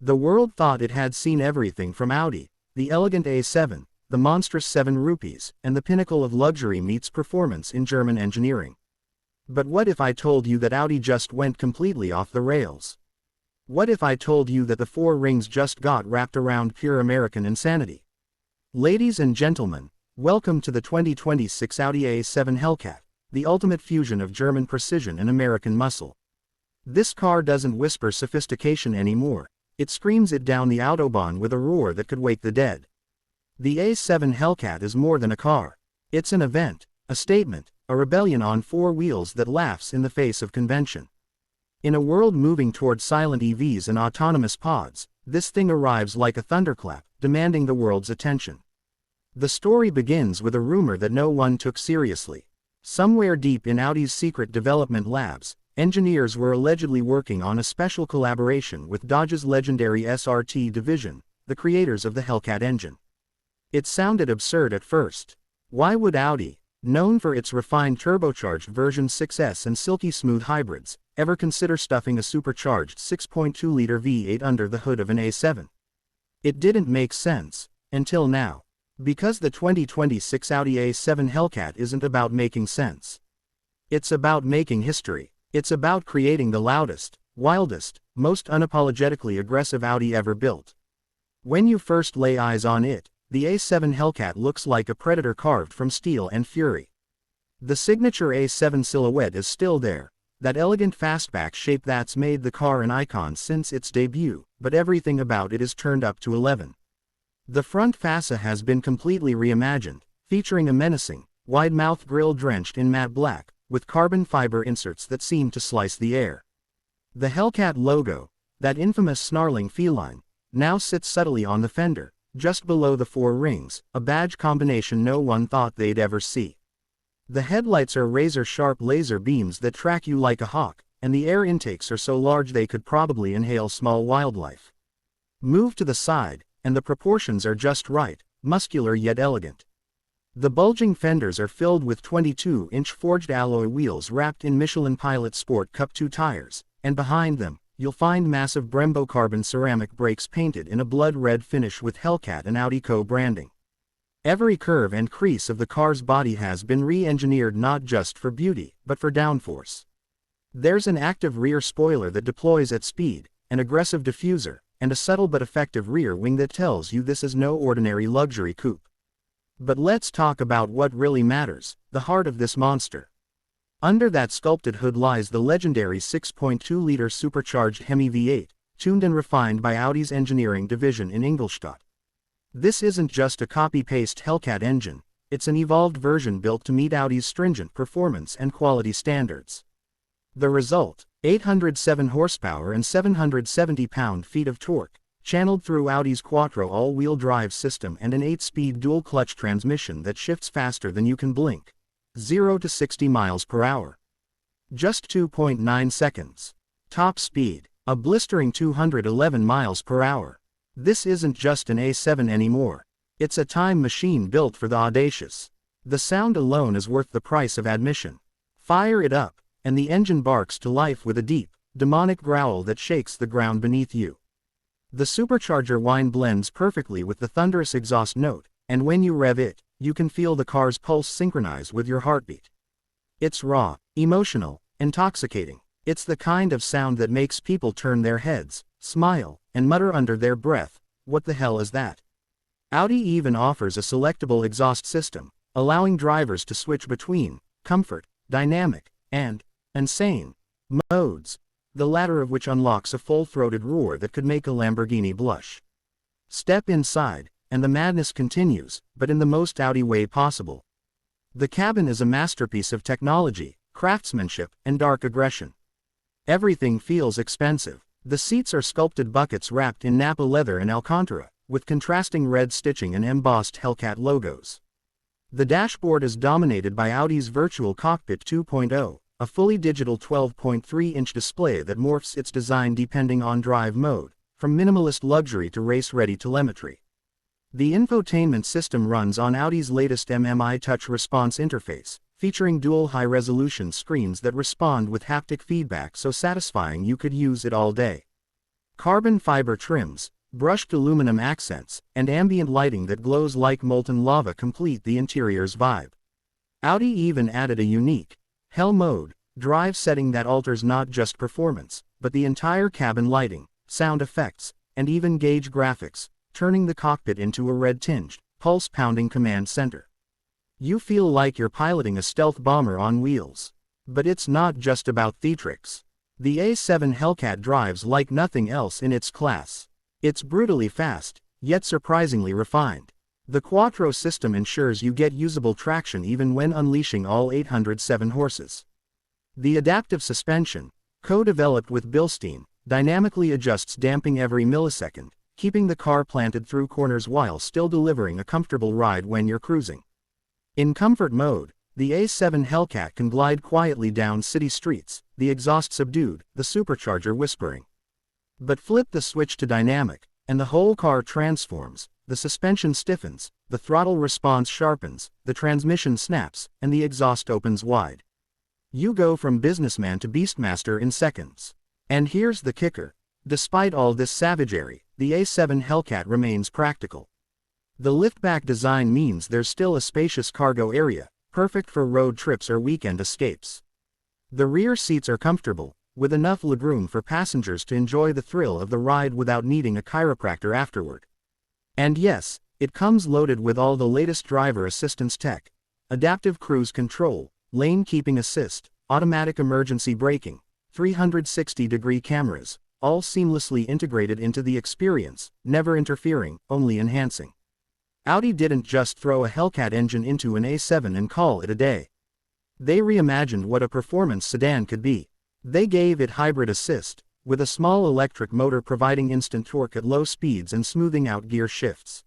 The world thought it had seen everything from Audi, the elegant A7, the monstrous 7 rupees, and the pinnacle of luxury meets performance in German engineering. But what if I told you that Audi just went completely off the rails? What if I told you that the 4 rings just got wrapped around pure American insanity? Ladies and gentlemen, welcome to the 2026 Audi A7 Hellcat, the ultimate fusion of German precision and American muscle. This car doesn't whisper sophistication anymore, it screams it down the Autobahn with a roar that could wake the dead. The A7 Hellcat is more than a car. It's an event, a statement, a rebellion on 4 wheels that laughs in the face of convention. In a world moving toward silent EVs and autonomous pods, this thing arrives like a thunderclap, demanding the world's attention. The story begins with a rumor that no one took seriously. Somewhere deep in Audi's secret development labs, engineers were allegedly working on a special collaboration with Dodge's legendary SRT division, the creators of the Hellcat engine. It sounded absurd at first. Why would Audi, known for its refined turbocharged version 6S and silky smooth hybrids, ever consider stuffing a supercharged 6.2-liter V8 under the hood of an A7? It didn't make sense, until now. Because the 2026 Audi A7 Hellcat isn't about making sense. It's about making history. It's about creating the loudest, wildest, most unapologetically aggressive Audi ever built. When you first lay eyes on it, the A7 Hellcat looks like a predator carved from steel and fury. The signature A7 silhouette is still there, that elegant fastback shape that's made the car an icon since its debut, but everything about it is turned up to 11. The front fascia has been completely reimagined, featuring a menacing, wide-mouthed grille drenched in matte black, with carbon fiber inserts that seem to slice the air. The Hellcat logo, that infamous snarling feline, now sits subtly on the fender, just below the 4 rings, a badge combination no one thought they'd ever see. The headlights are razor-sharp laser beams that track you like a hawk, and the air intakes are so large they could probably inhale small wildlife. Move to the side, and the proportions are just right, muscular yet elegant. The bulging fenders are filled with 22-inch forged alloy wheels wrapped in Michelin Pilot Sport Cup 2 tires, and behind them, you'll find massive Brembo carbon ceramic brakes painted in a blood-red finish with Hellcat and Audi co-branding. Every curve and crease of the car's body has been re-engineered not just for beauty, but for downforce. There's an active rear spoiler that deploys at speed, an aggressive diffuser, and a subtle but effective rear wing that tells you this is no ordinary luxury coupe. But let's talk about what really matters, the heart of this monster. Under that sculpted hood lies the legendary 6.2-liter supercharged Hemi V8, tuned and refined by Audi's engineering division in Ingolstadt. This isn't just a copy-paste Hellcat engine, it's an evolved version built to meet Audi's stringent performance and quality standards. The result, 807 horsepower and 770 pound-feet of torque, channeled through Audi's Quattro all-wheel drive system and an 8-speed dual-clutch transmission that shifts faster than you can blink. 0 to 60 miles per hour. Just 2.9 seconds. Top speed, a blistering 211 miles per hour. This isn't just an A7 anymore. It's a time machine built for the audacious. The sound alone is worth the price of admission. Fire it up, and the engine barks to life with a deep, demonic growl that shakes the ground beneath you. The supercharger whine blends perfectly with the thunderous exhaust note, and when you rev it, you can feel the car's pulse synchronize with your heartbeat. It's raw, emotional, intoxicating. It's the kind of sound that makes people turn their heads, smile, and mutter under their breath, "What the hell is that?" Audi even offers a selectable exhaust system, allowing drivers to switch between comfort, dynamic, and insane modes, the latter of which unlocks a full-throated roar that could make a Lamborghini blush. Step inside, and the madness continues, but in the most Audi way possible. The cabin is a masterpiece of technology, craftsmanship, and dark aggression. Everything feels expensive. The seats are sculpted buckets wrapped in Napa leather and Alcantara, with contrasting red stitching and embossed Hellcat logos. The dashboard is dominated by Audi's Virtual Cockpit 2.0, a fully digital 12.3-inch display that morphs its design depending on drive mode, from minimalist luxury to race-ready telemetry. The infotainment system runs on Audi's latest MMI touch response interface, featuring dual high-resolution screens that respond with haptic feedback so satisfying you could use it all day. Carbon fiber trims, brushed aluminum accents, and ambient lighting that glows like molten lava complete the interior's vibe. Audi even added a unique Hell mode drive setting that alters not just performance, but the entire cabin lighting, sound effects, and even gauge graphics, turning the cockpit into a red-tinged, pulse-pounding command center. You feel like you're piloting a stealth bomber on wheels. But it's not just about theatrics. The A7 Hellcat drives like nothing else in its class. It's brutally fast, yet surprisingly refined. The quattro system ensures you get usable traction even when unleashing all 807 horses. The adaptive suspension, co-developed with Bilstein, dynamically adjusts damping every millisecond, keeping the car planted through corners while still delivering a comfortable ride when you're cruising. In comfort mode, the A7 Hellcat can glide quietly down city streets, the exhaust subdued, the supercharger whispering. But flip the switch to dynamic, and the whole car transforms. The suspension stiffens, the throttle response sharpens, the transmission snaps, and the exhaust opens wide. You go from businessman to beastmaster in seconds. And here's the kicker. Despite all this savagery, the A7 Hellcat remains practical. The liftback design means there's still a spacious cargo area, perfect for road trips or weekend escapes. The rear seats are comfortable, with enough legroom for passengers to enjoy the thrill of the ride without needing a chiropractor afterward. And yes, it comes loaded with all the latest driver assistance tech: adaptive cruise control, lane keeping assist, automatic emergency braking, 360-degree cameras, all seamlessly integrated into the experience, never interfering, only enhancing. Audi didn't just throw a Hellcat engine into an A7 and call it a day. They reimagined what a performance sedan could be. They gave it hybrid assist, with a small electric motor providing instant torque at low speeds and smoothing out gear shifts.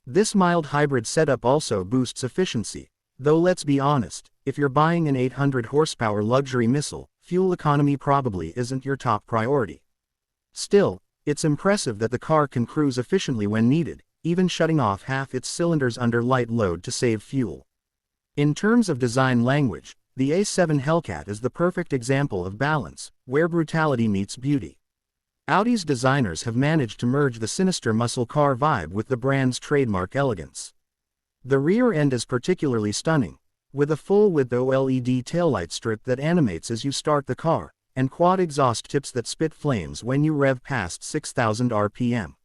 This mild hybrid setup also boosts efficiency, though let's be honest, if you're buying an 800 horsepower luxury missile, fuel economy probably isn't your top priority. Still, it's impressive that the car can cruise efficiently when needed, even shutting off half its cylinders under light load to save fuel. In terms of design language, the A7 Hellcat is the perfect example of balance, where brutality meets beauty. Audi's designers have managed to merge the sinister muscle car vibe with the brand's trademark elegance. The rear end is particularly stunning, with a full-width OLED taillight strip that animates as you start the car, and quad exhaust tips that spit flames when you rev past 6,000 RPM.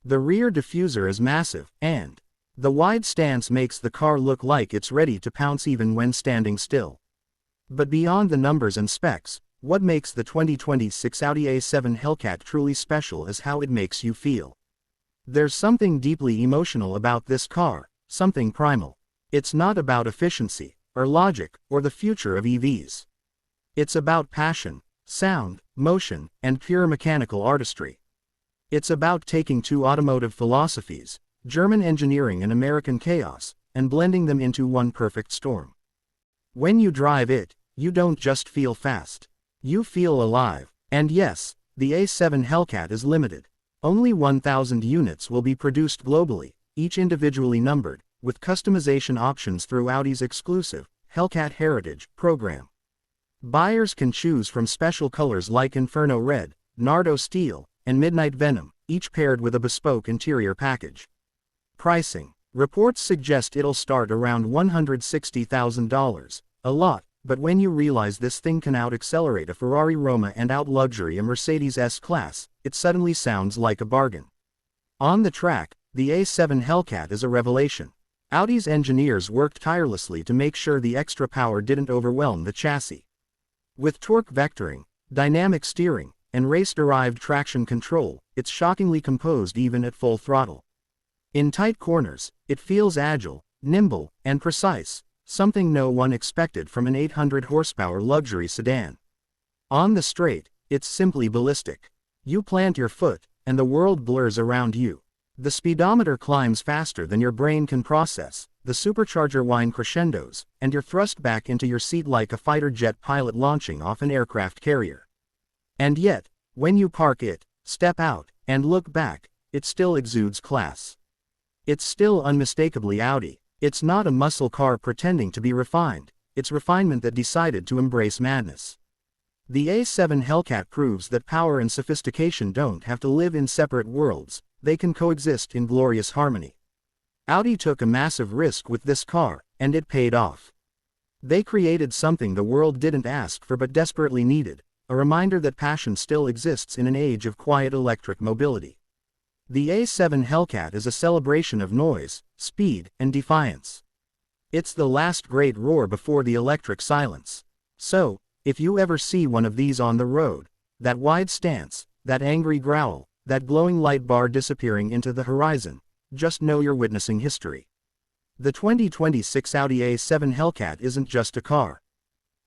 The rear diffuser is massive, and the wide stance makes the car look like it's ready to pounce even when standing still. But beyond the numbers and specs, what makes the 2026 Audi A7 Hellcat truly special is how it makes you feel. There's something deeply emotional about this car, something primal. It's not about efficiency, or logic, or the future of EVs. It's about passion, sound, motion, and pure mechanical artistry. It's about taking two automotive philosophies, German engineering and American chaos, and blending them into one perfect storm. When you drive it, you don't just feel fast. You feel alive. And yes, the A7 Hellcat is limited. Only 1,000 units will be produced globally, each individually numbered, with customization options through Audi's exclusive Hellcat Heritage program. Buyers can choose from special colors like Inferno Red, Nardo Steel, and Midnight Venom, each paired with a bespoke interior package. Pricing. Reports suggest it'll start around $160,000, a lot, but when you realize this thing can out-accelerate a Ferrari Roma and out-luxury a Mercedes S-Class, it suddenly sounds like a bargain. On the track, the A7 Hellcat is a revelation. Audi's engineers worked tirelessly to make sure the extra power didn't overwhelm the chassis. With torque vectoring, dynamic steering, and race-derived traction control, it's shockingly composed even at full throttle. In tight corners, it feels agile, nimble, and precise, something no one expected from an 800 horsepower luxury sedan. On the straight, it's simply ballistic. You plant your foot, and the world blurs around you. The speedometer climbs faster than your brain can process, the supercharger whine crescendos, and you're thrust back into your seat like a fighter jet pilot launching off an aircraft carrier. And yet, when you park it, step out, and look back, it still exudes class. It's still unmistakably Audi. It's not a muscle car pretending to be refined, it's refinement that decided to embrace madness. The A7 Hellcat proves that power and sophistication don't have to live in separate worlds, they can coexist in glorious harmony. Audi took a massive risk with this car, and it paid off. They created something the world didn't ask for but desperately needed, a reminder that passion still exists in an age of quiet electric mobility. The A7 Hellcat is a celebration of noise, speed, and defiance. It's the last great roar before the electric silence. So, if you ever see one of these on the road, that wide stance, that angry growl, that glowing light bar disappearing into the horizon, just know you're witnessing history. The 2026 Audi A7 Hellcat isn't just a car.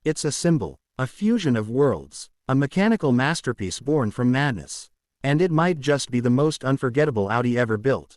It's a symbol, a fusion of worlds, a mechanical masterpiece born from madness. And it might just be the most unforgettable Audi ever built.